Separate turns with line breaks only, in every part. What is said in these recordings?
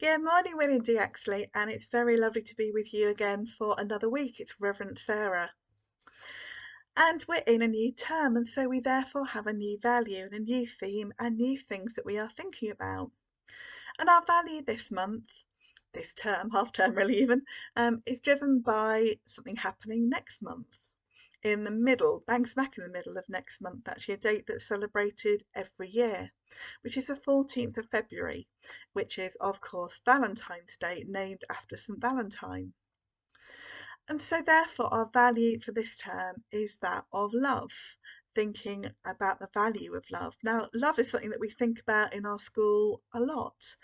Good morning, William D. Yaxley, and it's very lovely to be with you again for another week. It's Reverend Sarah. And we're in a new term, and so we therefore have a new value and a new theme and new things that we are thinking about. And our value this month, this term, half term really even, is driven by something happening next month. In the middle, bang smack in the middle of next month, actually, a date that's celebrated every year, which is the 14th of February, which is, of course, Valentine's Day, named after St. Valentine. And so, therefore, our value for this term is that of love, thinking about the value of love. Now, love is something that we think about in our school a lot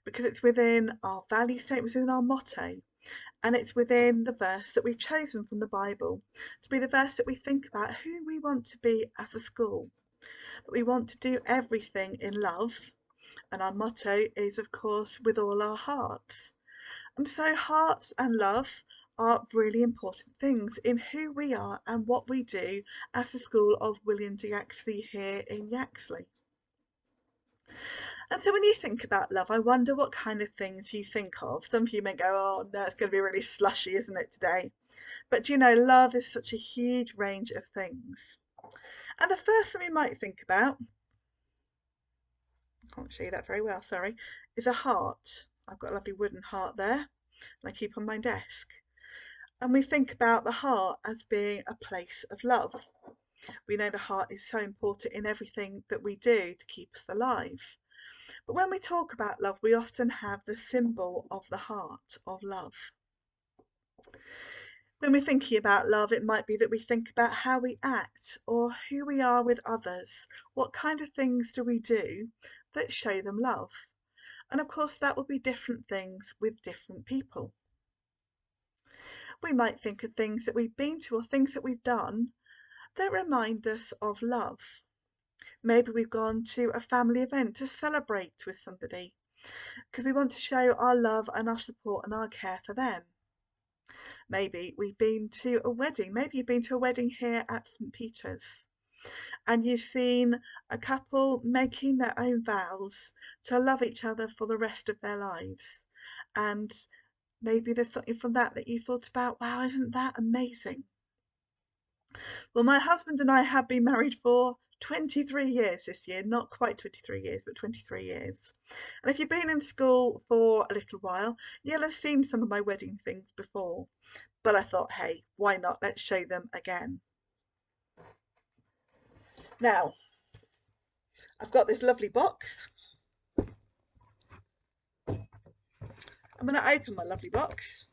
because it's within our value statement, within our motto. And it's within the verse that we've chosen from the Bible to be the verse that we think about who we want to be as a school. But we want to do everything in love. And our motto is, of course, with all our hearts. And so hearts and love are really important things in who we are and what we do as the school of William D. Yaxley here in Yaxley. And so when you think about love, I wonder what kind of things you think of. Some of you may go, oh no, it's going to be really slushy, isn't it, today? But you know, love is such a huge range of things. And the first thing we might think about, I can't show you that very well, sorry, is a heart. I've got a lovely wooden heart there, and I keep on my desk. And we think about the heart as being a place of love. We know the heart is so important in everything that we do to keep us alive. But when we talk about love, we often have the symbol of the heart of love. When we're thinking about love, it might be that we think about how we act or who we are with others. What kind of things do we do that show them love? And of course, that will be different things with different people. We might think of things that we've been to or things that we've done that remind us of love. Maybe we've gone to a family event to celebrate with somebody because we want to show our love and our support and our care for them. Maybe we've been to a wedding. Maybe you've been to a wedding here at St. Peter's and you've seen a couple making their own vows to love each other for the rest of their lives. And maybe there's something from that that you thought about, wow, isn't that amazing? Well, my husband and I have been married for 23 years this year, not quite 23 years, but 23 years. And if you've been in school for a little while, you'll have seen some of my wedding things before. But I thought, hey, why not? Let's show them again. Now, I've got this lovely box. I'm going to open my lovely box.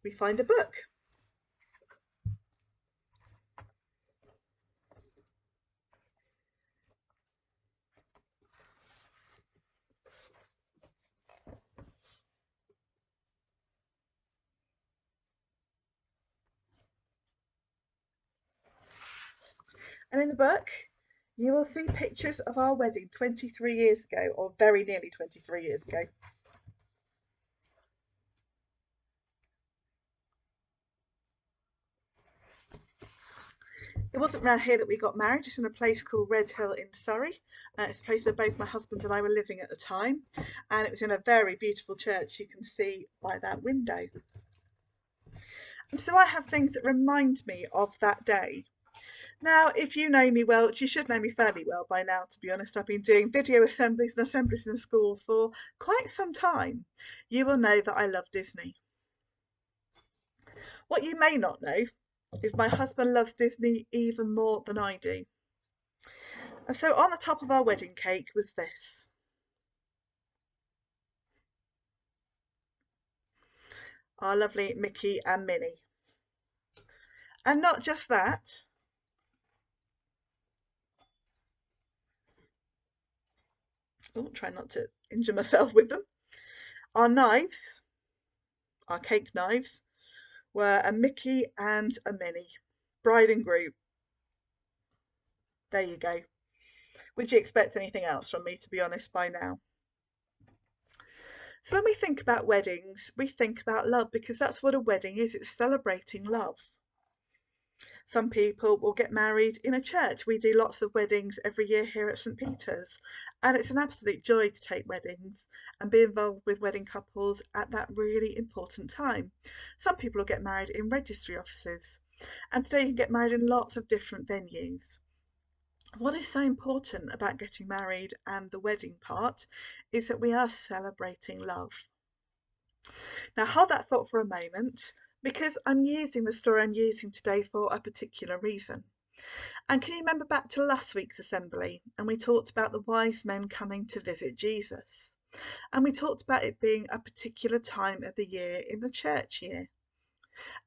We find a book. And in the book, you will see pictures of our wedding 23 years ago, or very nearly 23 years ago. It wasn't around here that we got married, just in a place called Red Hill in Surrey. It's a place that both my husband and I were living at the time, and it was in a very beautiful church you can see by that window. And so I have things that remind me of that day. Now, if you know me well, which you should know me fairly well by now, to be honest, I've been doing video assemblies and assemblies in school for quite some time. You will know that I love Disney. What you may not know is my husband loves Disney even more than I do. And so on the top of our wedding cake was this. Our lovely Mickey and Minnie. And not just that, oh, try not to injure myself with them. Our knives, our cake knives, were a Mickey and a Minnie, bride and groom. There you go. Would you expect anything else from me, to be honest, by now? So when we think about weddings, we think about love because that's what a wedding is. It's celebrating love. Some people will get married in a church. We do lots of weddings every year here at St Peter's, and it's an absolute joy to take weddings and be involved with wedding couples at that really important time. Some people will get married in registry offices, and today you can get married in lots of different venues. What is so important about getting married and the wedding part is that we are celebrating love. Now, hold that thought for a moment, because I'm using the story I'm using today for a particular reason. And can you remember back to last week's assembly? And we talked about the wise men coming to visit Jesus. And we talked about it being a particular time of the year in the church year.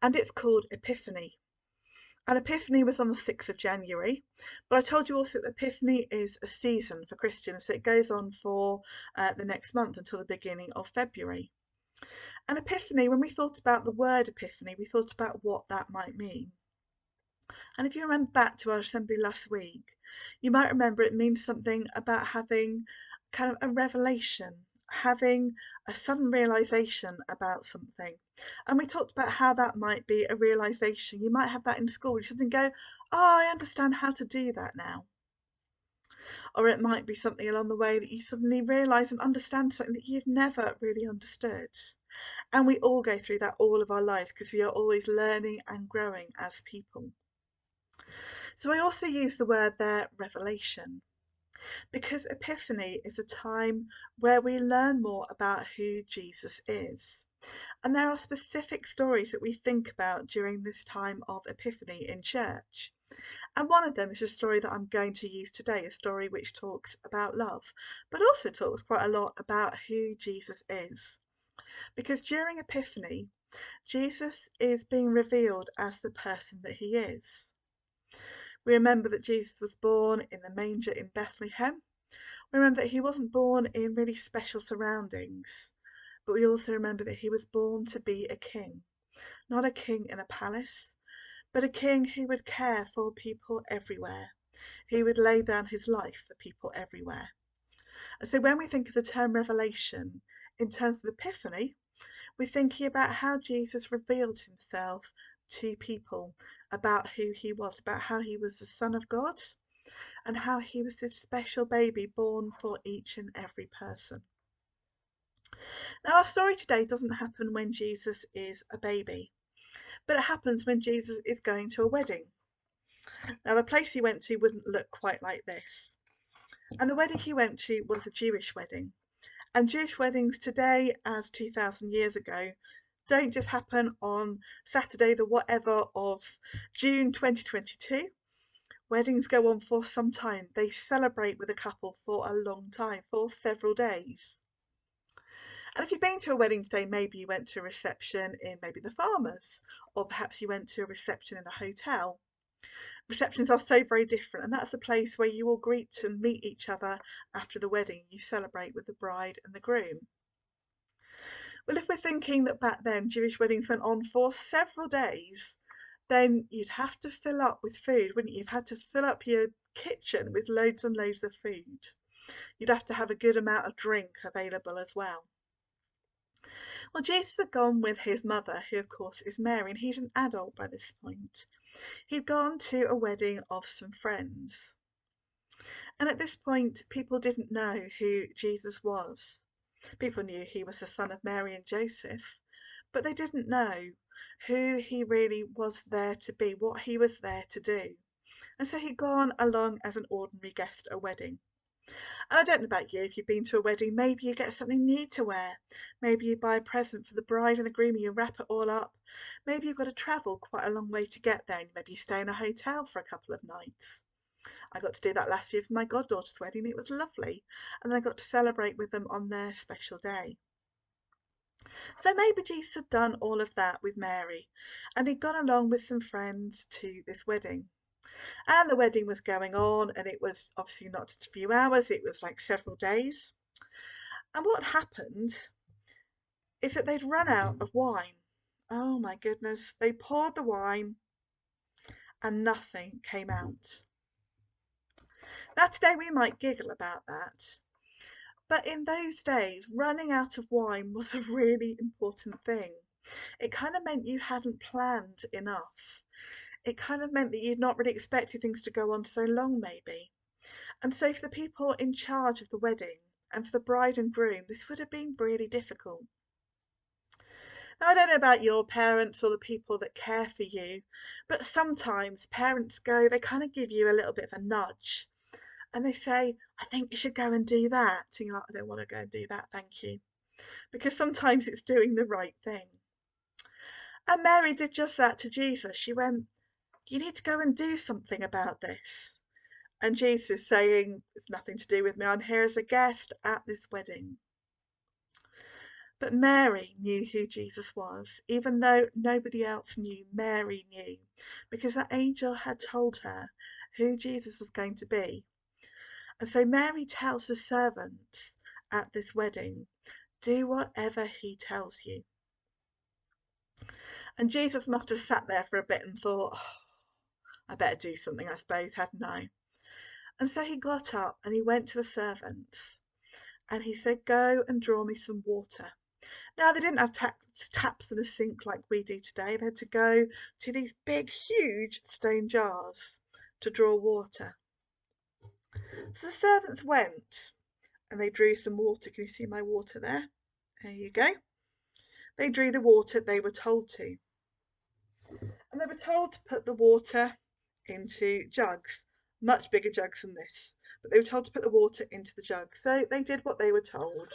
And it's called Epiphany. And Epiphany was on the 6th of January. But I told you also that Epiphany is a season for Christians. So it goes on for the next month until the beginning of February. And Epiphany, when we thought about the word Epiphany, we thought about what that might mean. And if you remember back to our assembly last week, you might remember it means something about having kind of a revelation, having a sudden realization about something. And we talked about how that might be a realization. You might have that in school. You suddenly go, oh, I understand how to do that now. Or it might be something along the way that you suddenly realize and understand something that you've never really understood. And we all go through that all of our lives because we are always learning and growing as people. So I also use the word there, revelation, because Epiphany is a time where we learn more about who Jesus is. And there are specific stories that we think about during this time of Epiphany in church. And one of them is a story that I'm going to use today, a story which talks about love, but also talks quite a lot about who Jesus is. Because during Epiphany, Jesus is being revealed as the person that he is. We remember that Jesus was born in the manger in Bethlehem. We remember that he wasn't born in really special surroundings, but we also remember that he was born to be a king. Not a king in a palace, but a king who would care for people everywhere. He would lay down his life for people everywhere. And so when we think of the term revelation in terms of Epiphany, we're thinking about how Jesus revealed himself to people, about who he was, about how he was the Son of God, and how he was this special baby born for each and every person. Now, our story today doesn't happen when Jesus is a baby, but it happens when Jesus is going to a wedding. Now, the place he went to wouldn't look quite like this. And the wedding he went to was a Jewish wedding. And Jewish weddings today, as 2,000 years ago, don't just happen on Saturday the whatever of June 2022. Weddings go on for some time. They celebrate with a couple for a long time, for several days. And if you've been to a wedding today, maybe you went to a reception in maybe the Farmers, or perhaps you went to a reception in a hotel. Receptions are so very different, and that's a place where you all greet and meet each other after the wedding. You celebrate with the bride and the groom. Well, if we're thinking that back then Jewish weddings went on for several days, then you'd have to fill up with food, wouldn't you? You've had to fill up your kitchen with loads and loads of food. You'd have to have a good amount of drink available as well. Well, Jesus had gone with his mother, who of course is Mary, and he's an adult by this point. He'd gone to a wedding of some friends. And at this point, people didn't know who Jesus was. People knew he was the son of Mary and Joseph, but they didn't know who he really was there to be, what he was there to do. And so he'd gone along as an ordinary guest at a wedding. And I don't know about you, if you've been to a wedding, maybe you get something new to wear. Maybe you buy a present for the bride and the groom and you wrap it all up. Maybe you've got to travel quite a long way to get there, and maybe you stay in a hotel for a couple of nights. I got to do that last year for my goddaughter's wedding. It was lovely. And then I got to celebrate with them on their special day. So maybe Jesus had done all of that with Mary, and he'd gone along with some friends to this wedding. And the wedding was going on, and it was obviously not just a few hours, it was like several days. And what happened is that they'd run out of wine. Oh my goodness, they poured the wine and nothing came out. Now today we might giggle about that, but in those days, running out of wine was a really important thing. It kind of meant you hadn't planned enough. it kind of meant that you'd not really expected things to go on so long, maybe. And so, for the people in charge of the wedding and for the bride and groom, this would have been really difficult. Now, I don't know about your parents or the people that care for you, but sometimes parents they kind of give you a little bit of a nudge and they say, I think you should go and do that. And you're like, I don't want to go and do that, thank you. Because sometimes it's doing the right thing. And Mary did just that to Jesus. She went, you need to go and do something about this. And Jesus is saying, it's nothing to do with me. I'm here as a guest at this wedding. But Mary knew who Jesus was, even though nobody else knew. Mary knew, because the angel had told her who Jesus was going to be. And so Mary tells the servants at this wedding, do whatever he tells you. And Jesus must have sat there for a bit and thought, oh, I better do something, I suppose, hadn't I? And so he got up and he went to the servants and he said, go and draw me some water. Now, they didn't have taps and a sink like we do today. They had to go to these big, huge stone jars to draw water. So the servants went and they drew some water. Can you see my water there? There you go. They drew the water they were told to. And they were told to put the water into jugs, much bigger jugs than this. But they were told to put the water into the jug. So they did what they were told.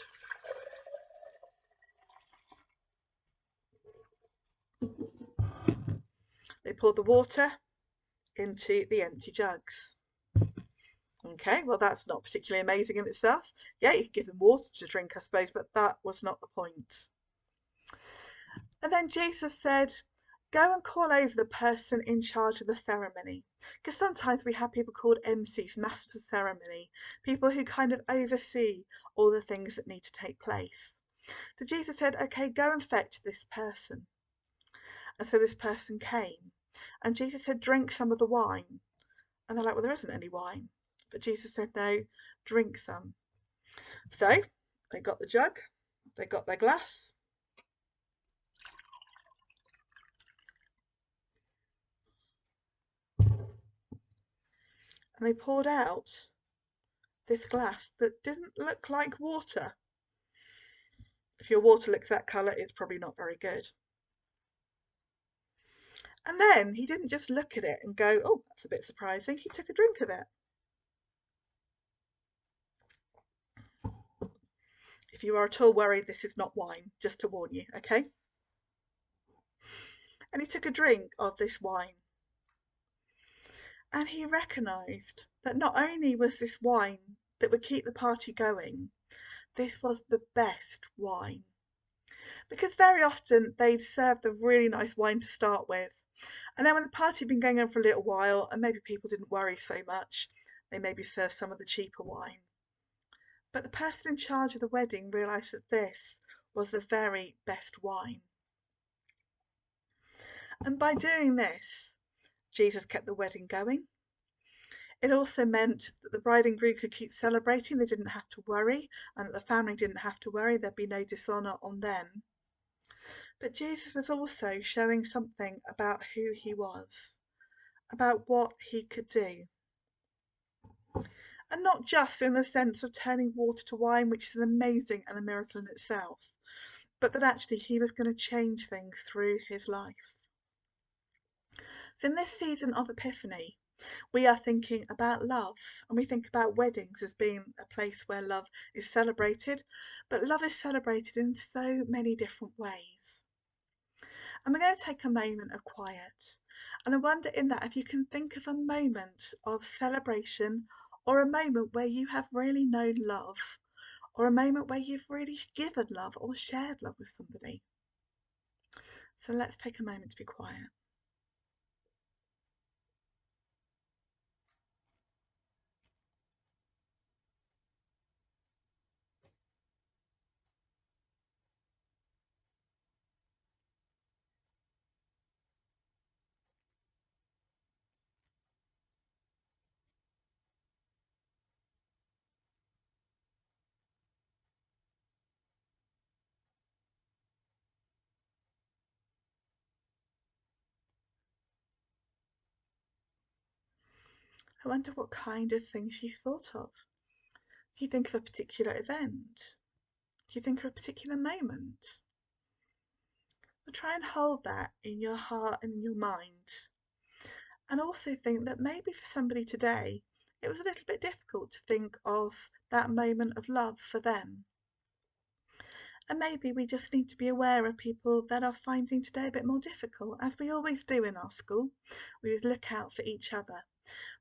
They poured the water into the empty jugs. Okay, well, that's not particularly amazing in itself. Yeah, you could give them water to drink, I suppose, but that was not the point. And then Jesus said, go and call over the person in charge of the ceremony. Because sometimes we have people called MCs, Masters of Ceremony, people who kind of oversee all the things that need to take place. So Jesus said, okay, go and fetch this person. And so this person came. And Jesus said, drink some of the wine. And they're like, well, there isn't any wine. But Jesus said, no, drink some. So they got the jug, they got their glass. And they poured out this glass that didn't look like water. If your water looks that colour, it's probably not very good. And then he didn't just look at it and go, oh, that's a bit surprising. He took a drink of it. If you are at all worried, this is not wine, just to warn you, okay? And he took a drink of this wine. And he recognised that not only was this wine that would keep the party going, this was the best wine. Because very often they'd serve the really nice wine to start with. And then when the party had been going on for a little while and maybe people didn't worry so much, they maybe served some of the cheaper wine. But the person in charge of the wedding realised that this was the very best wine. And by doing this, Jesus kept the wedding going. It also meant that the bride and groom could keep celebrating. They didn't have to worry, and that the family didn't have to worry. There'd be no dishonour on them. But Jesus was also showing something about who he was, about what he could do. And not just in the sense of turning water to wine, which is amazing and a miracle in itself, but that actually he was going to change things through his life. So in this season of Epiphany, we are thinking about love, and we think about weddings as being a place where love is celebrated, but love is celebrated in so many different ways. And we're going to take a moment of quiet, and I wonder in that if you can think of a moment of celebration or a moment where you have really known love, or a moment where you've really given love or shared love with somebody. So let's take a moment to be quiet. I wonder what kind of things you thought of. Do you think of a particular event? Do you think of a particular moment? Well, try and hold that in your heart and in your mind. And also think that maybe for somebody today, it was a little bit difficult to think of that moment of love for them. And maybe we just need to be aware of people that are finding today a bit more difficult, as we always do in our school. We always look out for each other.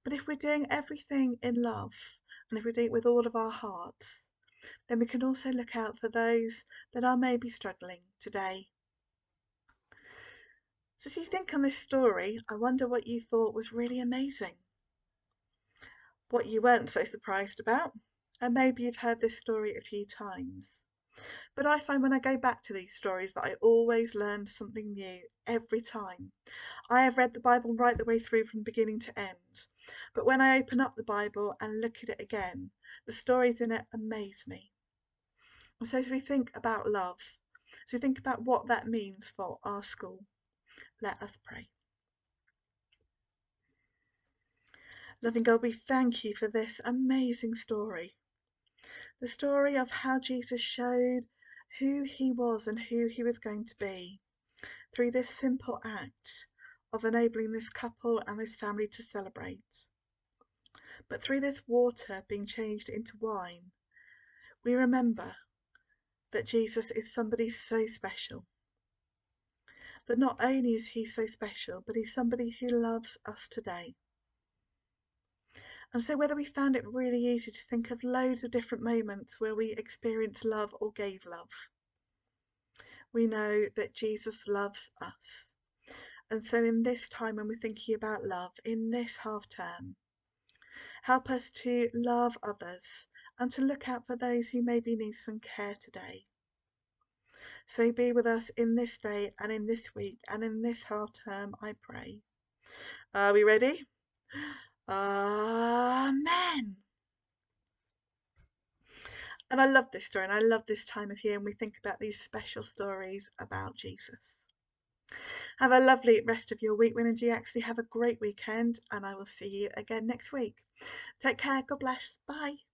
But if we're doing everything in love, and if we do it with all of our hearts, then we can also look out for those that are maybe struggling today. So as you think on this story, I wonder what you thought was really amazing, what you weren't so surprised about, and maybe you've heard this story a few times. But I find when I go back to these stories that I always learn something new every time. I have read the Bible right the way through from beginning to end, but when I open up the Bible and look at it again, the stories in it amaze me. And so as we think about love, as we think about what that means for our school, let us pray. Loving God, we thank you for this amazing story. The story of how Jesus showed who he was and who he was going to be through this simple act of enabling this couple and this family to celebrate. But through this water being changed into wine, we remember that Jesus is somebody so special. That not only is he so special, but he's somebody who loves us today. And so whether we found it really easy to think of loads of different moments where we experienced love or gave love, we know that Jesus loves us. And so in this time when we're thinking about love, in this half term, help us to love others and to look out for those who maybe need some care today. So be with us in this day and in this week and in this half term, I pray. Are we ready? Amen. And I love this story and I love this time of year when we think about these special stories about Jesus. Have a lovely rest of your week, Win and Yaxley. Have a great weekend and I will see you again next week. Take care. God bless. Bye.